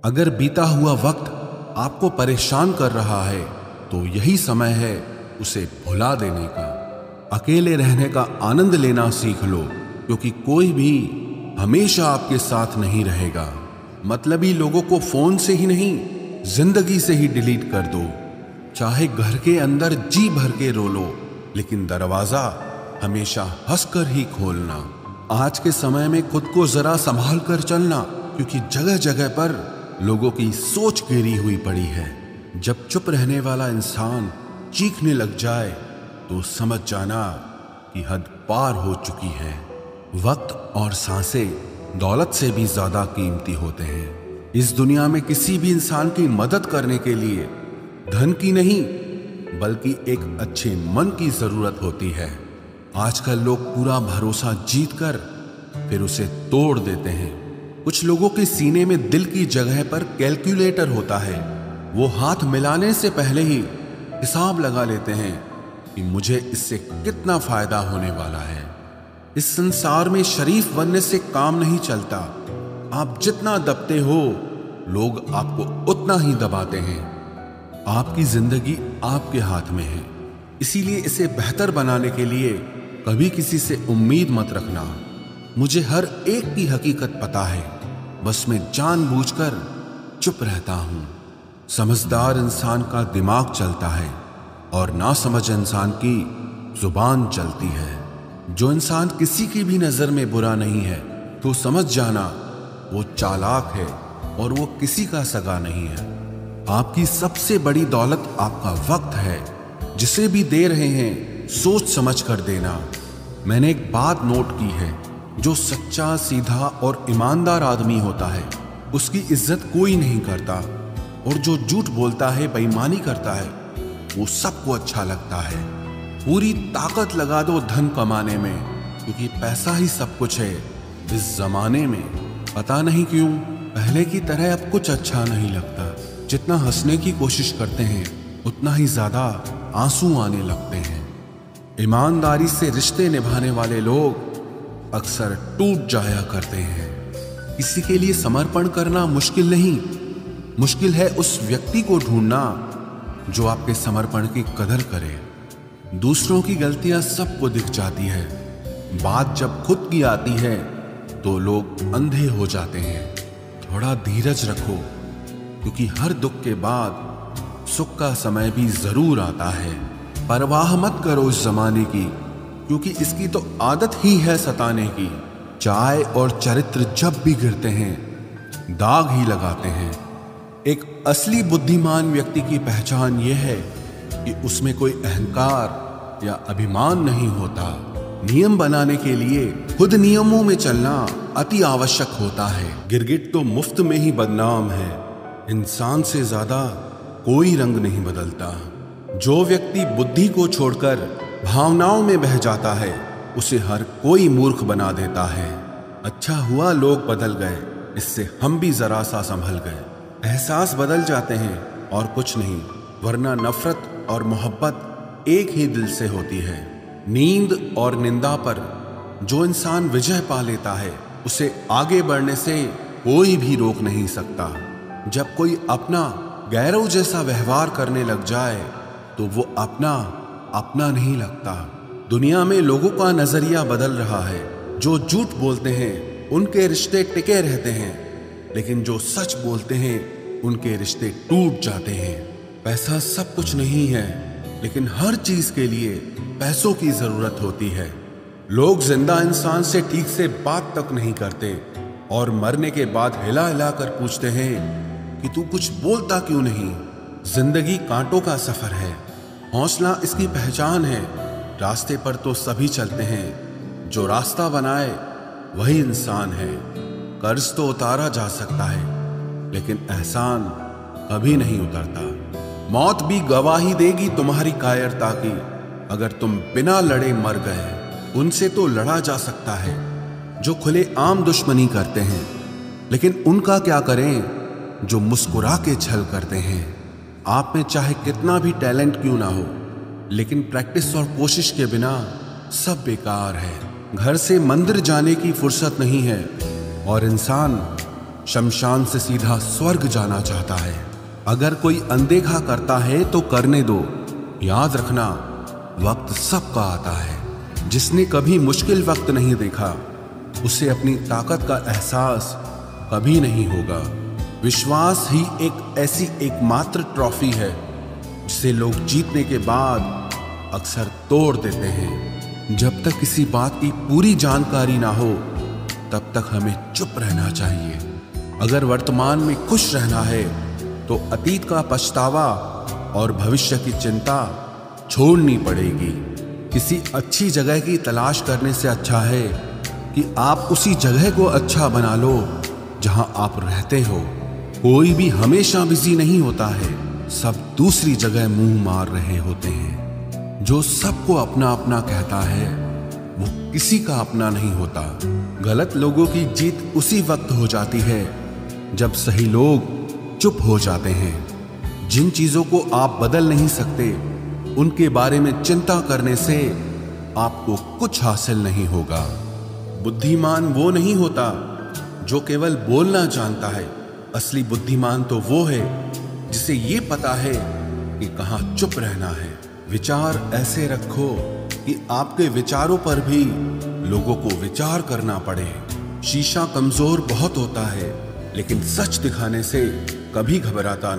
अगर बीता हुआ वक्त आपको परेशान कर रहा है तो यही समय है उसे भुला देने का। अकेले रहने का आनंद लेना सीख लो, क्योंकि कोई भी हमेशा आपके साथ नहीं रहेगा। मतलबी लोगों को फोन से ही नहीं, जिंदगी से ही डिलीट कर दो। चाहे घर के अंदर जी भर के रो लो, लेकिन दरवाजा हमेशा हंसकर ही खोलना। आज के समय में खुद को जरा संभाल कर चलना, क्योंकि जगह जगह पर लोगों की सोच गिरी हुई पड़ी है। जब चुप रहने वाला इंसान चीखने लग जाए तो समझ जाना कि हद पार हो चुकी है। वक्त और सांसें दौलत से भी ज्यादा कीमती होते हैं। इस दुनिया में किसी भी इंसान की मदद करने के लिए धन की नहीं, बल्कि एक अच्छे मन की जरूरत होती है। आजकल लोग पूरा भरोसा जीतकर फिर उसे तोड़ देते हैं। कुछ लोगों के सीने में दिल की जगह पर कैलकुलेटर होता है। वो हाथ मिलाने से पहले ही हिसाब लगा लेते हैं कि मुझे इससे कितना फायदा होने वाला है। इस संसार में शरीफ बनने से काम नहीं चलता। आप जितना दबते हो, लोग आपको उतना ही दबाते हैं। आपकी जिंदगी आपके हाथ में है, इसीलिए इसे बेहतर बनाने के लिए कभी किसी से उम्मीद मत रखना। मुझे हर एक की हकीकत पता है, बस मैं जानबूझकर चुप रहता हूं। समझदार इंसान का दिमाग चलता है और नासमझ इंसान की जुबान चलती है। जो इंसान किसी की भी नजर में बुरा नहीं है तो समझ जाना वो चालाक है और वो किसी का सगा नहीं है। आपकी सबसे बड़ी दौलत आपका वक्त है। जिसे भी दे रहे हैं सोच समझ कर देना। मैंने एक बात नोट की है, जो सच्चा, सीधा और ईमानदार आदमी होता है उसकी इज्जत कोई नहीं करता, और जो झूठ बोलता है, बेईमानी करता है, वो सबको अच्छा लगता है। पूरी ताकत लगा दो धन कमाने में, क्योंकि पैसा ही सब कुछ है इस जमाने में। पता नहीं क्यों पहले की तरह अब कुछ अच्छा नहीं लगता। जितना हंसने की कोशिश करते हैं उतना ही ज्यादा आंसू आने लगते हैं। ईमानदारी से रिश्ते निभाने वाले लोग अक्सर टूट जाया करते हैं। किसी के लिए समर्पण करना मुश्किल नहीं, मुश्किल है उस व्यक्ति को ढूंढना जो आपके समर्पण की कदर करे। दूसरों की गलतियां सबको दिख जाती है, बात जब खुद की आती है तो लोग अंधे हो जाते हैं। थोड़ा धीरज रखो, क्योंकि हर दुख के बाद सुख का समय भी जरूर आता है। परवाह मत करो इस जमाने की, क्योंकि इसकी तो आदत ही है सताने की। चाय और चरित्र जब भी गिरते हैं दाग ही लगाते हैं। एक असली बुद्धिमान व्यक्ति की पहचान यह है कि उसमें कोई अहंकार या अभिमान नहीं होता। नियम बनाने के लिए खुद नियमों में चलना अति आवश्यक होता है। गिरगिट तो मुफ्त में ही बदनाम है। इंसान से ज्यादा कोई रंग नहीं बदलता। जो व्यक्ति बुद्धि को छोड़कर भावनाओं में बह जाता है उसे हर कोई मूर्ख बना देता है। अच्छा हुआ लोग बदल गए, इससे हम भी जरा सा संभल गए। एहसास बदल जाते हैं और कुछ नहीं, वरना नफरत और मोहब्बत एक ही दिल से होती है। नींद और निंदा पर जो इंसान विजय पा लेता है उसे आगे बढ़ने से कोई भी रोक नहीं सकता। जब कोई अपना गैरों जैसा व्यवहार करने लग जाए तो वो अपना नहीं लगता। दुनिया में लोगों का नजरिया बदल रहा है। जो झूठ बोलते हैं उनके रिश्ते टिके रहते हैं, लेकिन जो सच बोलते हैं उनके रिश्ते टूट जाते हैं। पैसा सब कुछ नहीं है, लेकिन हर चीज के लिए पैसों की जरूरत होती है। लोग जिंदा इंसान से ठीक से बात तक नहीं करते और मरने के बाद हिला हिला कर पूछते हैं कि तू कुछ बोलता क्यों नहीं। जिंदगी कांटों का सफर है, हौसला इसकी पहचान है। रास्ते पर तो सभी चलते हैं, जो रास्ता बनाए वही इंसान है। कर्ज तो उतारा जा सकता है, लेकिन एहसान कभी नहीं उतरता। मौत भी गवाही देगी तुम्हारी कायरता की। अगर तुम बिना लड़े मर गए, उनसे तो लड़ा जा सकता है जो खुले आम दुश्मनी करते हैं, लेकिन उनका क्या करें जो मुस्कुरा के छल करते हैं। आप में चाहे कितना भी टैलेंट क्यों ना हो, लेकिन प्रैक्टिस और कोशिश के बिना सब बेकार है। घर से मंदिर जाने की फुर्सत नहीं है और इंसान शमशान से सीधा स्वर्ग जाना चाहता है। अगर कोई अनदेखा करता है तो करने दो। याद रखना, वक्त सबका आता है। जिसने कभी मुश्किल वक्त नहीं देखा, उसे अपनी ताकत का एहसास कभी नहीं होगा। विश्वास ही एक ऐसी एकमात्र ट्रॉफी है जिसे लोग जीतने के बाद अक्सर तोड़ देते हैं। जब तक किसी बात की पूरी जानकारी ना हो, तब तक हमें चुप रहना चाहिए। अगर वर्तमान में खुश रहना है तो अतीत का पछतावा और भविष्य की चिंता छोड़नी पड़ेगी। किसी अच्छी जगह की तलाश करने से अच्छा है कि आप उसी जगह को अच्छा बना लो जहां आप रहते हो। कोई भी हमेशा बिजी नहीं होता है, सब दूसरी जगह मुंह मार रहे होते हैं। जो सबको अपना अपना कहता है, वो किसी का अपना नहीं होता। गलत लोगों की जीत उसी वक्त हो जाती है जब सही लोग चुप हो जाते हैं। जिन चीजों को आप बदल नहीं सकते, उनके बारे में चिंता करने से आपको कुछ हासिल नहीं होगा। बुद्धिमान वो नहीं होता जो केवल बोलना जानता है। असली बुद्धिमान तो वो है जिसे ये पता है कि कहाँ चुप रहना है। विचार ऐसे रखो कि आपके विचारों पर भी लोगों को विचार करना पड़े। शीशा कमजोर बहुत होता है, लेकिन सच दिखाने से कभी घबराता नहीं।